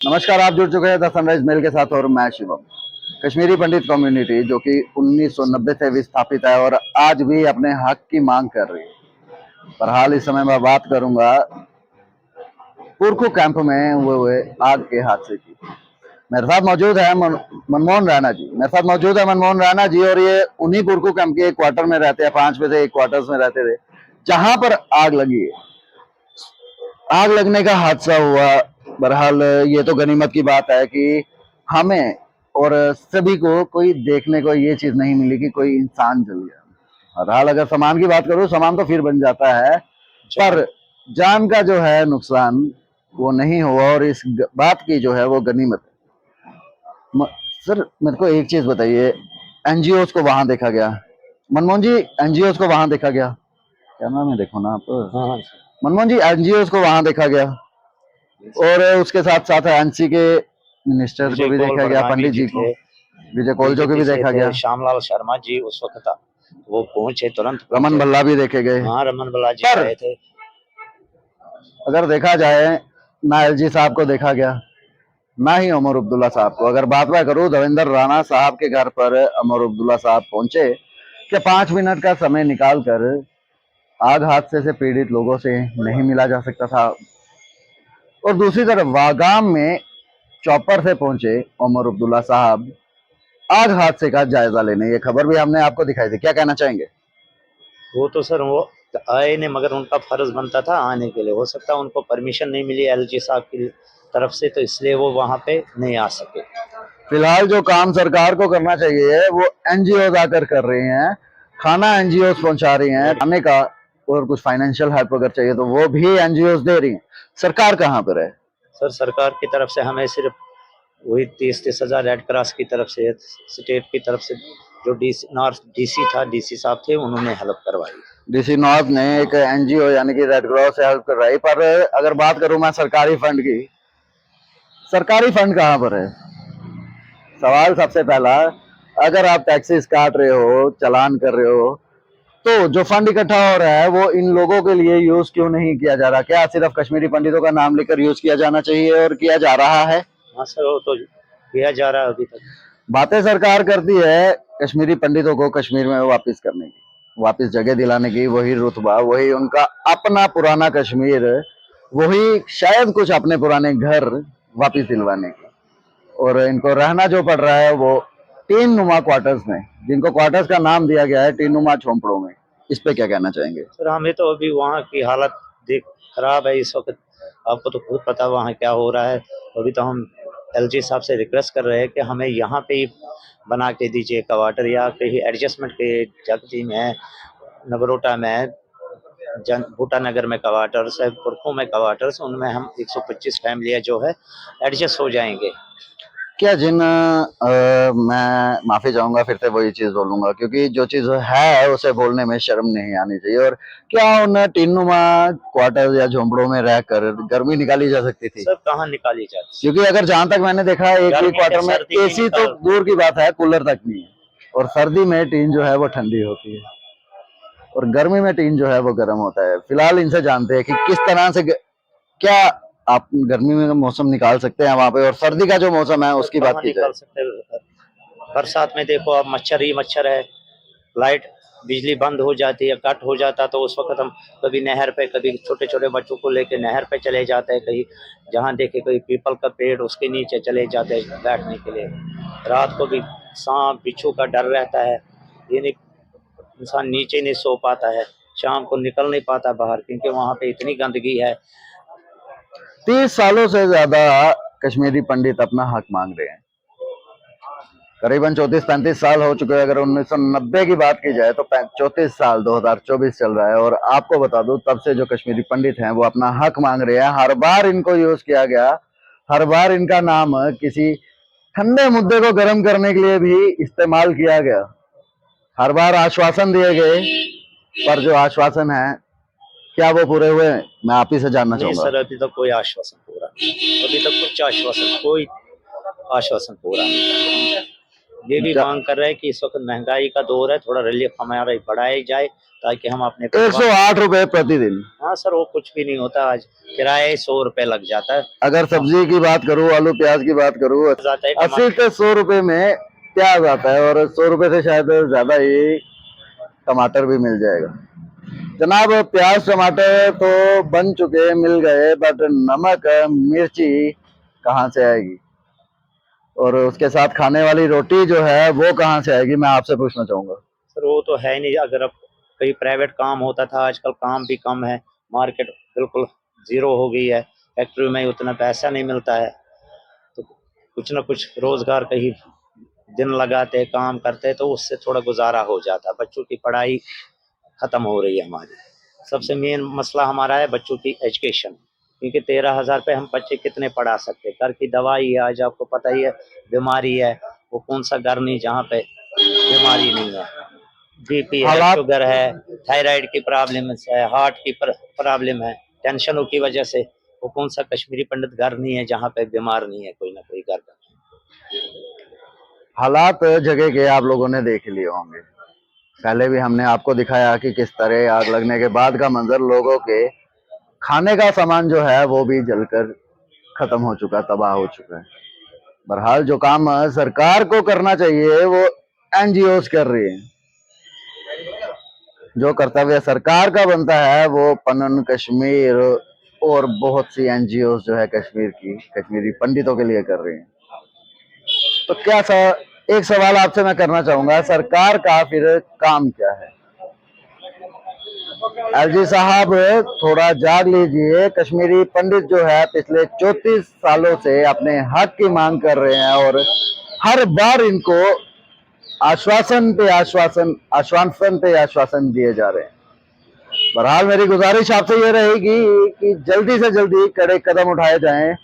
नमस्कार, आप जुड़ चुके हैं द सनराइज मेल के साथ और मैं शिवम। कश्मीरी पंडित कम्युनिटी जो कि 1990 से विस्थापित है और आज भी अपने हक की मांग कर रही है। पर हाल इस समय मैं बात करूंगा पुरखू कैंप में हुए आग के हादसे की। मेरे साथ मौजूद है मनमोहन राणा जी। मेरे साथ मौजूद है मनमोहन राणा जी और ये उन्हीं पुरखू कैंप के एक क्वार्टर में रहते हैं। 5 में से एक क्वार्टर्स में रहते थे जहां पर आग लगी है। आग लगने का हादसा हुआ। बहरहाल ये तो गनीमत की बात है कि हमें और सभी को कोई देखने को ये चीज नहीं मिली कि कोई इंसान जल गया। बहरहाल अगर सामान की बात करूं, सामान तो फिर बन जाता है, पर जान का जो है नुकसान वो नहीं हुआ और इस बात की जो है वो गनीमत है। सर मेरे को एक चीज बताइए, एनजीओस को वहां देखा गया, मनमोहन जी एनजीओस को वहां देखा गया, क्या नाम है देखो ना आप। हाँ मनमोहन जी, एनजीओस को वहां देखा गया और उसके साथ साथ एनसी के मिनिस्टर को भी देखा गया, पंडित जी को, विजय कोलजो को भी देखा गया, श्यामलाल शर्मा जी उस वक्त वो पहुंचे, तुरंत रमन भल्ला भी देखे गए। हाँ, रमन भल्ला जी आए थे। अगर देखा जाए ना एलजी साहब को देखा गया, ना ही उमर अब्दुल्ला साहब को। अगर बात मैं करूं देवेंद्र राणा साहब के घर पर उमर अब्दुल्ला साहब पहुंचे कि 5 मिनट का समय निकाल कर आग हादसे से पीड़ित लोगों से नहीं मिला जा सकता था। और दूसरी तरफ वागाम में चौपर से पहुंचे उमर अब्दुल्ला साहब आग हादसे का जायजा लेने। ये खबर भी हमने आपको दिखाई थी, क्या कहना चाहेंगे? वो तो सर वो आए नहीं, मगर उनका फर्ज बनता था आने के लिए। हो सकता है उनको परमिशन नहीं मिली एलजी साहब की तरफ से, तो इसलिए वो वहां पे नहीं आ सके। फिलहाल जो काम सरकार को करना चाहिए वो एनजीओ आकर कर रही हैं, खाना एनजीओ पहुंचा रही हैं, खाने का और कुछ फाइनेंशियल हेल्प अगर चाहिए तो वो भी एनजीओ दे रही हैं। सरकार कहाँ पर है? सर सरकार की तरफ से हमें सिर्फ वही 30-30 हजार रेड क्रॉस की तरफ से, स्टेट की तरफ से जो डीसी था, डीसी साहब थे, उन्होंने हेल्प करवाई। डीसी नॉर्थ ने एक एनजीओ यानी कि रेड क्रॉस से हेल्प करवाई। पर अगर बात करूं मैं सरकारी फंड की, सरकारी फंड कहाँ पर है? सवाल सबसे पहला, अगर आप टैक्सेस काट रहे हो, चालान कर रहे हो, तो जो फंड इकट्ठा हो रहा है वो इन लोगों के लिए यूज क्यों नहीं किया जा रहा? क्या सिर्फ कश्मीरी पंडितों का नाम लेकर यूज किया जाना चाहिए और किया जा रहा है? हाँ सर, वो तो किया जा रहा है अभी तक। बातें सरकार करती है कश्मीरी पंडितों को कश्मीर में वापस करने की, वापस जगह दिलाने की, वही रुतबा, वही उनका अपना पुराना कश्मीर, वही शायद कुछ अपने पुराने घर वापस दिलवाने की। और इनको रहना जो पड़ रहा है वो तीन नुमा क्वार्टर्स में, जिनको क्वार्टर्स का नाम दिया गया है तीन नुमा झोंपड़ों में। इस पे क्या कहना चाहेंगे? सर हमें तो अभी वहाँ की हालत देख खराब है इस वक्त। आपको तो खुद पता वहाँ क्या हो रहा है। अभी तो हम एलजी साहब से रिक्वेस्ट कर रहे हैं कि हमें यहाँ पे ही बना के दीजिए क्वार्टर, या कहीं एडजस्टमेंट के जगती में, नगरोटा में, भूटा नगर में क्वार्टर्स है, पुरखू में क्वार्टर्स, उनमें हम 125 फैमिलियाँ जो है एडजस्ट हो जाएंगे। क्या जिन मैं माफी चाहूंगा, फिर से वही चीज बोलूंगा क्योंकि जो चीज है उसे बोलने में शर्म नहीं आनी चाहिए। और क्या उन टीनुमा क्वार्टर या झोंपड़ों में रहकर गर्मी निकाली जा सकती थी? सर कहाँ निकाली जाती? क्योंकि अगर जहां तक मैंने देखा एक ही क्वार्टर में एसी तो दूर की बात है, कूलर तक नहीं है। और सर्दी में टीन जो है वो ठंडी होती है और गर्मी में टीन जो है वो गर्म होता है। फिलहाल इनसे जानते हैं कि किस तरह से क्या आप गर्मी में मौसम निकाल सकते हैं वहां पे, और सर्दी का जो मौसम है उसकी बात की जाए। बरसात में देखो अब मच्छर ही मच्छर है। लाइट बिजली बंद हो जाती है, कट हो जाता, तो उस वक्त हम कभी नहर पे, कभी छोटे छोटे बच्चों को लेके नहर पे चले जाते हैं, कहीं जहाँ देखे कोई पीपल का पेड़ उसके नीचे चले जाते हैं बैठने के लिए। रात को भी सांप बिच्छू का डर रहता है, ये नहीं, इंसान नीचे नहीं सो पाता है, शाम को निकल नहीं पाता बाहर क्योंकि वहाँ पे इतनी गंदगी है। 30 सालों से ज्यादा कश्मीरी पंडित अपना हक मांग रहे हैं। करीबन 34-35 साल हो चुके हैं। अगर 1990 की बात की जाए तो 34 साल, 2024 चल रहा है। और आपको बता दूं तब से जो कश्मीरी पंडित हैं वो अपना हक मांग रहे हैं। हर बार इनको यूज किया गया, हर बार इनका नाम किसी ठंडे मुद्दे को गर्म करने के लिए भी इस्तेमाल किया गया। हर बार आश्वासन दिए गए, पर जो आश्वासन है क्या वो पूरे हुए? मैं आप ही से जानना चाहूंगा। सर अभी तक कोई आश्वासन पूरा नहीं, अभी तक कुछ आश्वासन, कोई आश्वासन पूरा नहीं। ये भी मांग कर रहे हैं कि इस वक्त महंगाई का दौर है, थोड़ा रिलीफ हमारा बढ़ाया जाए, ताकि हम अपने 108 रुपए प्रतिदिन। हाँ सर, वो कुछ भी नहीं होता। आज किराया ही 100 रुपए लग जाता है। अगर सब्जी की बात करूँ, आलू प्याज की बात करूँ, जाता है 80 से 100 रुपए में प्याज आता है और 100 रुपए से शायद ज्यादा ही टमाटर भी मिल जाएगा। जनाब, प्याज टमाटर तो बन चुके, मिल गए, बट नमक मिर्ची कहाँ से आएगी और उसके साथ खाने वाली रोटी जो है वो कहाँ से आएगी, मैं आपसे पूछना चाहूंगा। सर वो तो है नहीं। अगर अब कहीं प्राइवेट काम होता था, आजकल काम भी कम है, मार्केट बिल्कुल जीरो हो गई है, फैक्ट्री में उतना पैसा नहीं मिलता है, तो कुछ ना कुछ रोजगार कहीं दिन लगाते काम करते तो उससे थोड़ा गुजारा हो जाता। बच्चों की पढ़ाई खत्म हो रही है हमारी। सबसे मेन मसला हमारा है बच्चों की एजुकेशन, क्योंकि 13,000 रुपये हम बच्चे कितने पढ़ा सकते हैं। घर की दवाई है, आज आपको पता ही है, बीमारी है, वो कौन सा घर नहीं जहाँ पे बीमारी नहीं है। बीपी है, हालात शुगर है, थायराइड की प्रॉब्लम है, हार्ट की प्रॉब्लम है, टेंशनों की वजह से। वो कौन सा कश्मीरी पंडित घर नहीं है जहाँ पे बीमार नहीं है कोई ना कोई घर का। हालात जगह के आप लोगों ने देख लिए होंगे। पहले भी हमने आपको दिखाया कि किस तरह आग लगने के बाद का मंजर, लोगों के खाने का सामान जो है वो भी जलकर खत्म हो चुका, तबाह हो चुका है। बहरहाल जो काम सरकार को करना चाहिए वो एनजीओज कर रही हैं। जो कर्तव्य सरकार का बनता है वो पनन कश्मीर और बहुत सी एनजीओज जो है कश्मीर की, कश्मीरी पंडितों के लिए कर रही हैं। तो एक सवाल आपसे मैं करना चाहूंगा, सरकार का फिर काम क्या है? एलजी साहब, थोड़ा जाग लीजिए। कश्मीरी पंडित जो है पिछले 34 सालों से अपने हक की मांग कर रहे हैं और हर बार इनको आश्वासन पे आश्वासन, आश्वासन पे आश्वासन दिए जा रहे हैं। बहरहाल मेरी गुजारिश आपसे ये रहेगी कि जल्दी से जल्दी कड़े कदम उठाए जाएं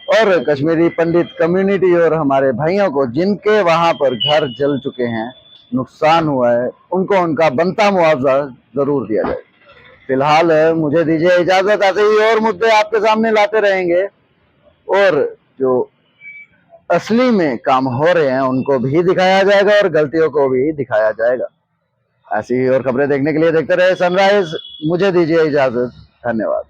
और कश्मीरी पंडित कम्युनिटी और हमारे भाइयों को जिनके वहां पर घर जल चुके हैं, नुकसान हुआ है, उनको उनका बनता मुआवजा जरूर दिया जाए। फिलहाल मुझे दीजिए इजाजत, ऐसे ही और मुद्दे आपके सामने लाते रहेंगे और जो असली में काम हो रहे हैं उनको भी दिखाया जाएगा और गलतियों को भी दिखाया जाएगा। ऐसी ही और खबरें देखने के लिए देखते रहे सनराइज। मुझे दीजिए इजाजत, धन्यवाद।